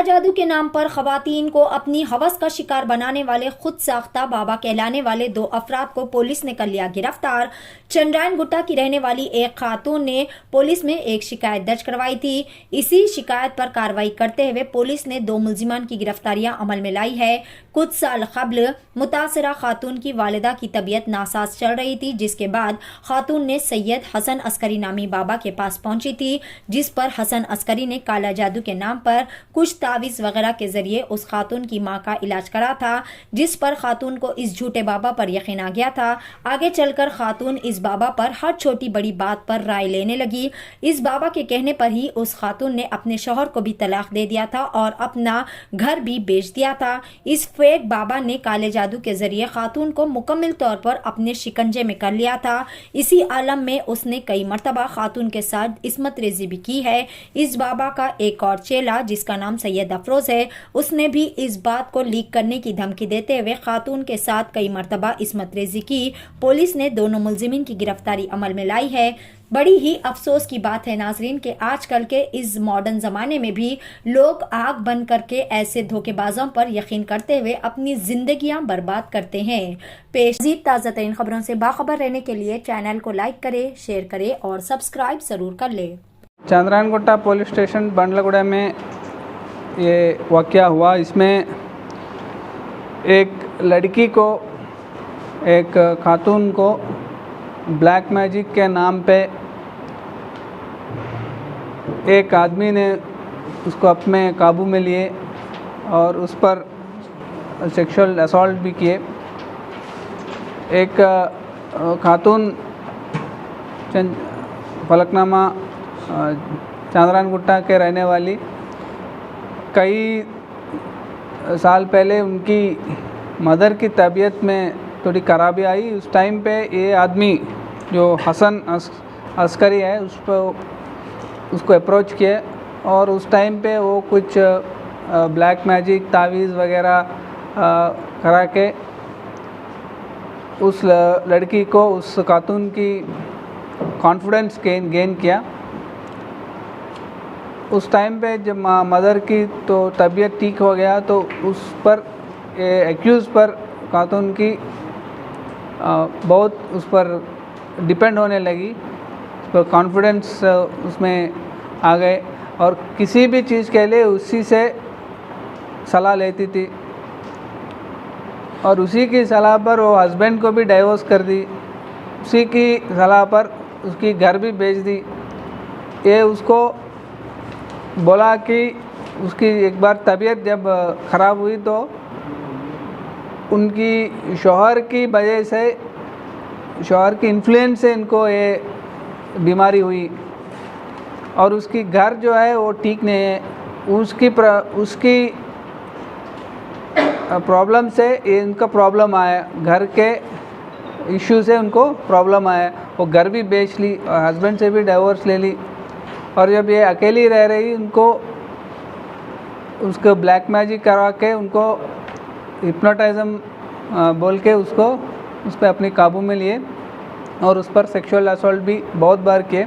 जादू के नाम पर खवातीन को अपनी हवस का शिकार बनाने वाले खुद साख्ता बाबा कहलाने वाले 2 अफराद को पुलिस ने कर लिया गिरफ्तार। चंद्रायन गुट्टा की रहने वाली एक खातून ने पुलिस में एक शिकायत दर्ज करवाई थी। इसी शिकायत पर कार्रवाई करते हुए पुलिस ने 2 मुलजिमान की गिरफ्तारियां अमल में लाई है। कुछ साल कबल मुतासरा खातून की वालिदा की तबीयत नासाज चल रही थी, जिसके बाद खातून ने सैयद हसन अस्करी नामी बाबा के पास पहुंची थी, जिस पर हसन अस्करी ने काला जादू के नाम पर कुछ तावीज वगैरह के जरिए उस खातून की मां का इलाज करा था, जिस पर खातून को इस झूठे बाबा पर यकीन आ गया था। आगे चलकर खातून इस बाबा पर हर छोटी बड़ी बात पर राय लेने लगी। इस बाबा के कहने पर ही उस खातून ने अपने शौहर को भी तलाक दे दिया था और अपना घर भी बेच दिया था। इस फेक बाबा ने काले जादू के जरिए खातून को मुकम्मल तौर पर अपने शिकंजे में कर लिया था। इसी आलम में उसने कई मरतबा खातून के साथ इस्मत रेजी भी की है। इस बाबा का एक और चेला जिसका नाम सैयद अफरोज है, उसने भी इस बात को लीक करने की धमकी देते हुए खातून के साथ कई मरतबा इस्मत रेजी की। पुलिस ने दोनों मुलजिमीन की गिरफ्तारी अमल में लाई है। बड़ी ही अफसोस की बात है नाजरीन कि आजकल के इस मॉडर्न ज़माने में भी लोग आग बंद करके ऐसे धोखेबाजों पर यकीन करते हुए अपनी जिंदगियां बर्बाद करते हैं। मज़ीद ताज़ा तरीन खबरों से बाखबर रहने के लिए चैनल को लाइक करें, शेयर करें और सब्सक्राइब ज़रूर कर लें। चंद्रायन गुट्टा पुलिस स्टेशन बंडलगुड़ा में ये वाक़या हुआ। इसमें एक लड़की को, एक खातून को ब्लैक मैजिक के नाम पे एक आदमी ने उसको अपने काबू में लिए और उस पर सेक्सुअल असॉल्ट भी किए। एक खातून फलकनामा चंद्रायन गुट्टा के रहने वाली, कई साल पहले उनकी मदर की तबीयत में थोड़ी खराबी आई। उस टाइम पे ये आदमी जो हसन अस्करी है उसको अप्रोच किए और उस टाइम पे वो कुछ ब्लैक मैजिक तावीज़ वगैरह करा के उस लड़की को, उस खातून की कॉन्फिडेंस गेन किया। उस टाइम पे जब मदर की तो तबीयत ठीक हो गया तो उस पर एक्यूज़ पर खातून की बहुत उस पर डिपेंड होने लगी, तो कॉन्फिडेंस उसमें आ गए और किसी भी चीज़ के लिए उसी से सलाह लेती थी और उसी की सलाह पर वो हस्बैंड को भी डाइवोर्स कर दी, उसी की सलाह पर उसकी घर भी बेच दी। ये उसको बोला कि उसकी एक बार तबीयत जब ख़राब हुई तो उनकी शौहर की वजह से, शौहर की इन्फ्लुएंस से इनको ये बीमारी हुई और उसकी घर जो है वो ठीक नहीं है। उसकी प्रॉब्लम से इनका प्रॉब्लम आया, घर के इश्यू से उनको प्रॉब्लम आया। वो घर भी बेच ली और हस्बैंड से भी डाइवोर्स ले ली और जब ये अकेली रह रही, उसको ब्लैक मैजिक करवा के, उनको हिप्नोटिज्म बोल के उसको उस पर अपने काबू में लिए और उस पर सेक्सुअल असॉल्ट भी बहुत बार किए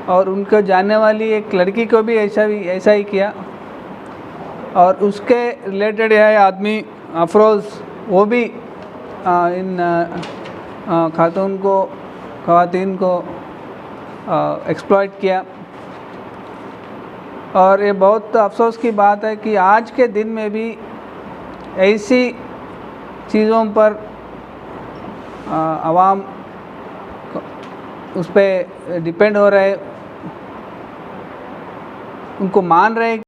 और उनको जानने वाली एक लड़की को भी ऐसा ही किया। और उसके रिलेटेड है आदमी अफरोज़, वो भी इन ख़वातीन को एक्सप्लॉइट किया। और ये बहुत अफसोस की बात है कि आज के दिन में भी ऐसी चीज़ों पर आवाम उस पर डिपेंड हो रहे, उनको मान रहे।